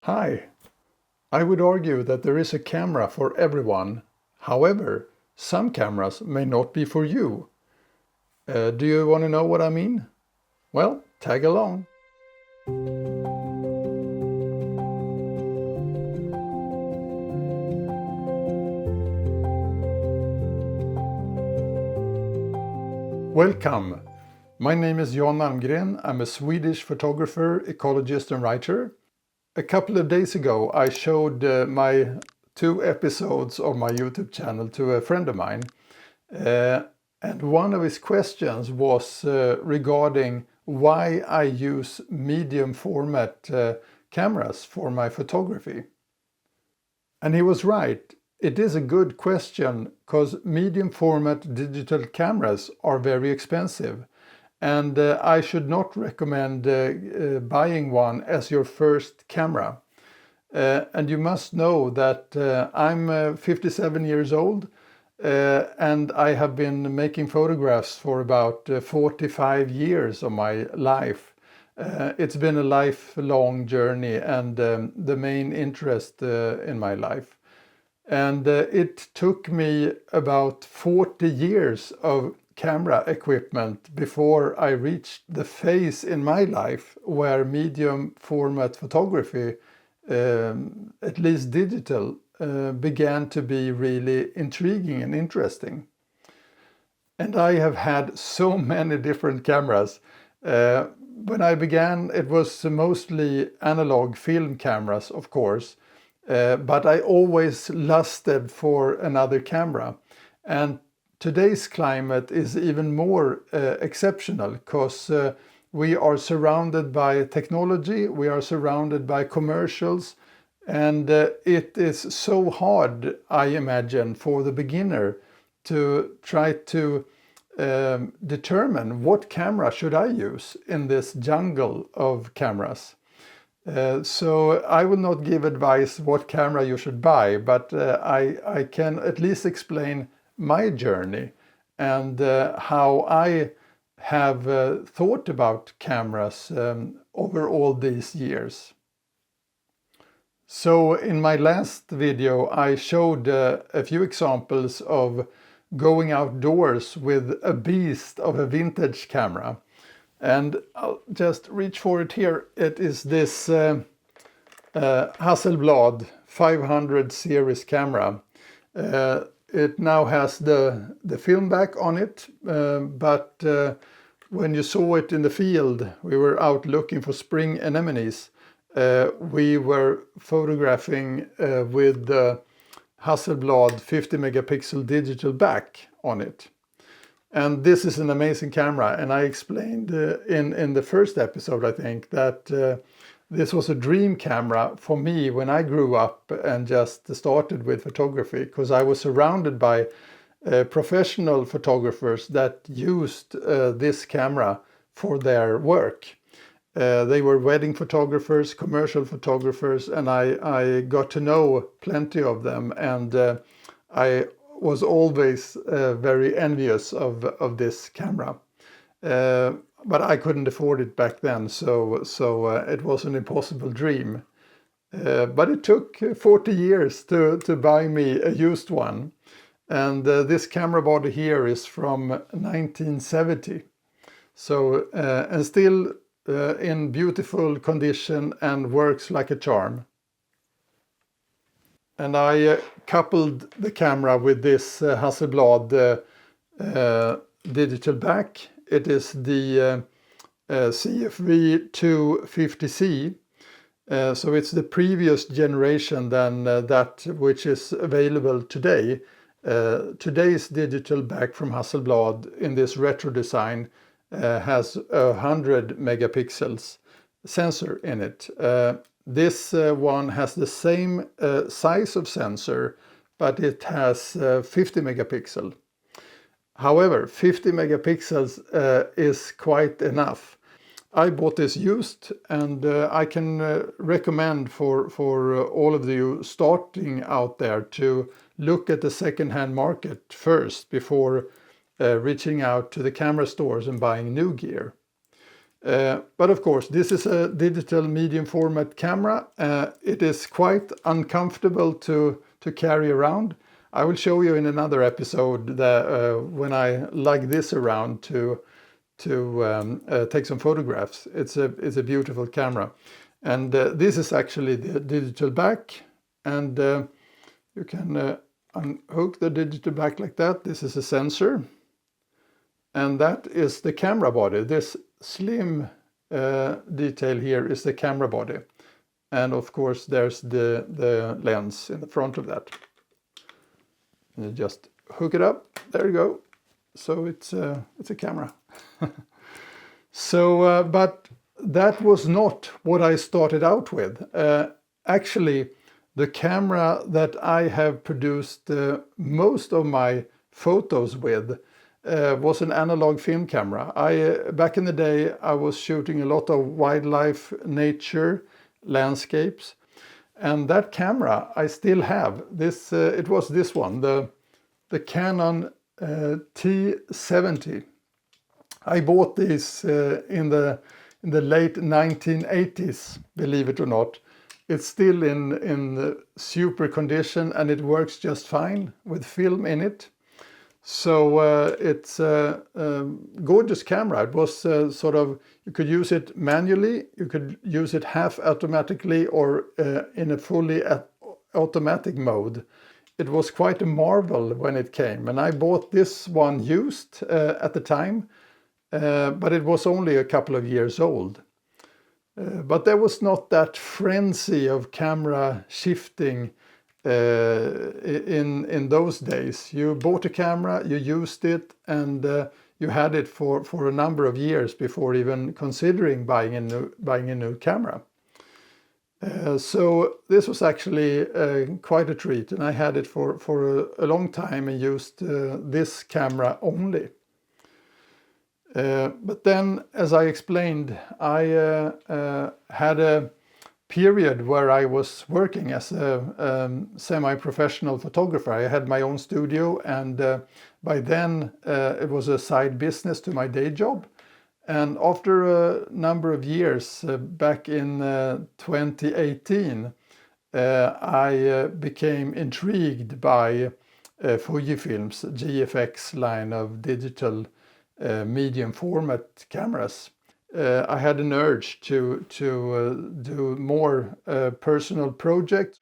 Hi, I would argue that there is a camera for everyone. However, some cameras may not be for you. Do you want to know what I mean? Well, tag along. Welcome. My name is Jan Almgren. I'm a Swedish photographer, ecologist and writer. A couple of days ago I showed my 2 episodes of my YouTube channel to a friend of mine. And one of his questions was regarding why I use medium format cameras for my photography. And he was right. It is a good question because medium format digital cameras are very expensive. And I should not recommend buying one as your first camera. And you must know that I'm 57 years old. And I have been making photographs for about 45 years of my life. It's been a lifelong journey and the main interest in my life. And it took me about 40 years of camera equipment before I reached the phase in my life where medium format photography, at least digital, began to be really intriguing and interesting. And I have had so many different cameras. When I began, it was mostly analog film cameras, of course, but I always lusted for another camera. And today's climate is even more exceptional because we are surrounded by technology, we are surrounded by commercials, and it is so hard, I imagine, for the beginner to try to determine what camera should I use in this jungle of cameras. So I will not give advice what camera you should buy, but I can at least explain my journey and how I have thought about cameras over all these years. So in my last video I showed a few examples of going outdoors with a beast of a vintage camera. And I'll just reach for it here. It is this Hasselblad 500 series camera. It now has the film back on it, but when you saw it in the field, we were out looking for spring anemones. We were photographing with the Hasselblad 50 megapixel digital back on it. And this is an amazing camera, and I explained in the first episode, I think, that this was a dream camera for me when I grew up and just started with photography, because I was surrounded by professional photographers that used this camera for their work. They were wedding photographers, commercial photographers, and I got to know plenty of them, and I was always very envious of this camera. But I couldn't afford it back then, so it was an impossible dream. But it took 40 years to buy me a used one. And this camera body here is from 1970. So, and still in beautiful condition and works like a charm. And I coupled the camera with this Hasselblad digital back. It is the CFV 250C. So it's the previous generation than that which is available today. Today's digital back from Hasselblad in this retro design has 100 megapixels sensor in it. This one has the same size of sensor, but it has 50 megapixel. However, 50 megapixels is quite enough. I bought this used, and I can recommend for all of you starting out there to look at the second-hand market first before reaching out to the camera stores and buying new gear. But of course, this is a digital medium format camera. It is quite uncomfortable to carry around. I will show you in another episode that when I lug this around to take some photographs. It's a beautiful camera. And this is actually the digital back, and you can unhook the digital back like that. This is a sensor, and that is the camera body. This slim detail here is the camera body, and of course there's the lens in the front of that. And you just hook it up. There you go. So it's a camera. So, but that was not what I started out with. Actually, the camera that I have produced most of my photos with was an analog film camera. Back in the day, I was shooting a lot of wildlife, nature, landscapes, and that camera I still have. This it was this one, the Canon T70. I bought this in the late 1980s, believe it or not. It's still in super condition, and it works just fine with film in it. So it's a gorgeous camera. It was sort of, you could use it manually, you could use it half automatically or in a fully automatic mode. It was quite a marvel when it came, and I bought this one used at the time. But it was only a couple of years old. But there was not that frenzy of camera shifting in those days. You bought a camera, you used it, and you had it for a number of years before even considering buying a new camera. So this was actually quite a treat, and I had it for a long time and used this camera only. But then, as I explained, I had a period where I was working as a semi-professional photographer. I had my own studio, and by then it was a side business to my day job. And after a number of years, back in 2018, I became intrigued by Fujifilm's GFX line of digital medium format cameras. I had an urge to do more personal projects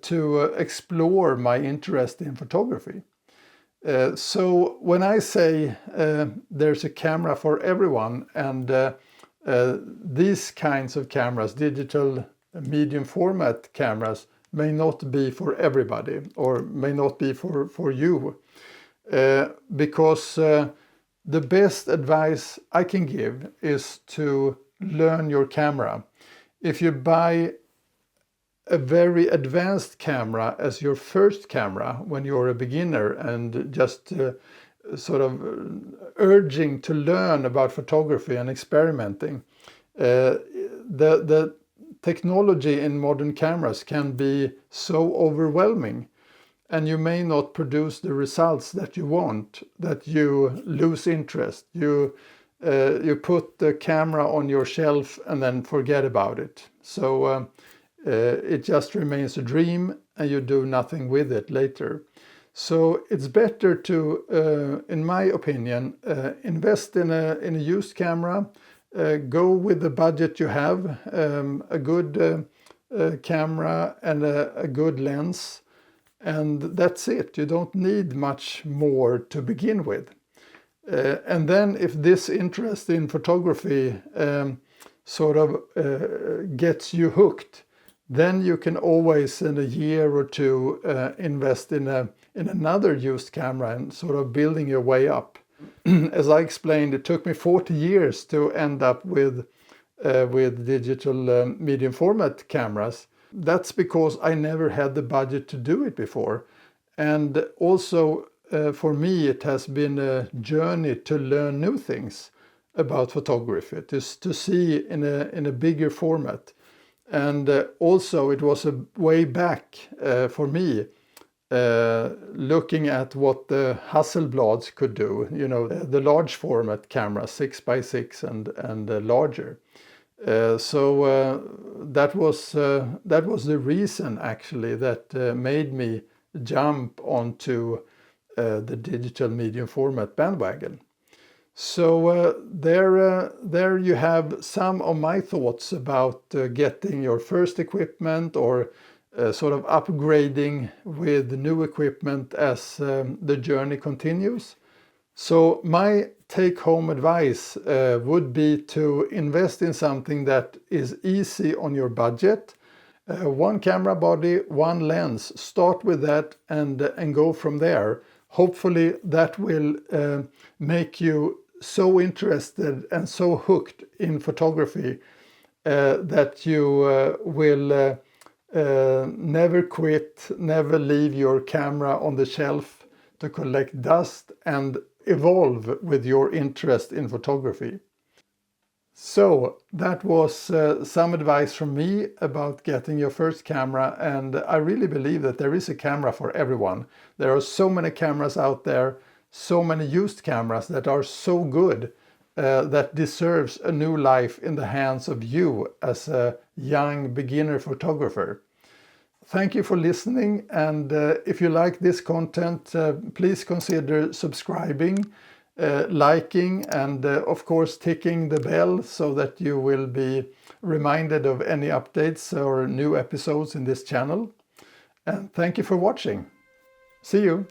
to explore my interest in photography. So when I say there's a camera for everyone, and these kinds of cameras, digital medium format cameras, may not be for everybody or may not be for you, because the best advice I can give is to learn your camera. If you buy a very advanced camera as your first camera when you're a beginner and just sort of urging to learn about photography and experimenting, the technology in modern cameras can be so overwhelming, and you may not produce the results that you want, that you lose interest. You put the camera on your shelf and then forget about it. So it just remains a dream, and you do nothing with it later. So it's better to, in my opinion, invest in a used camera. Go with the budget you have, a good camera and a good lens. And that's it. You don't need much more to begin with. And then if this interest in photography sort of gets you hooked, then you can always in a year or two invest in another used camera and sort of building your way up. As I explained, it took me 40 years to end up with digital medium format cameras. That's because I never had the budget to do it before. And also for me, it has been a journey to learn new things about photography, to see in a bigger format. And also it was a way back for me looking at what the Hasselblads could do, you know, the large format camera, 6x6 and larger. That was the reason actually that made me jump onto the digital medium format bandwagon. So there you have some of my thoughts about getting your first equipment or sort of upgrading with new equipment as the journey continues. So my take-home advice would be to invest in something that is easy on your budget. One camera body, one lens. Start with that and go from there. Hopefully that will make you so interested and so hooked in photography that you will never quit, never leave your camera on the shelf to collect dust and evolve with your interest in photography. So that was some advice from me about getting your first camera, and I really believe that there is a camera for everyone. There are so many cameras out there, so many used cameras that are so good that deserves a new life in the hands of you as a young beginner photographer. Thank you for listening, and if you like this content, please consider subscribing, liking, and of course ticking the bell so that you will be reminded of any updates or new episodes in this channel. And thank you for watching. See you!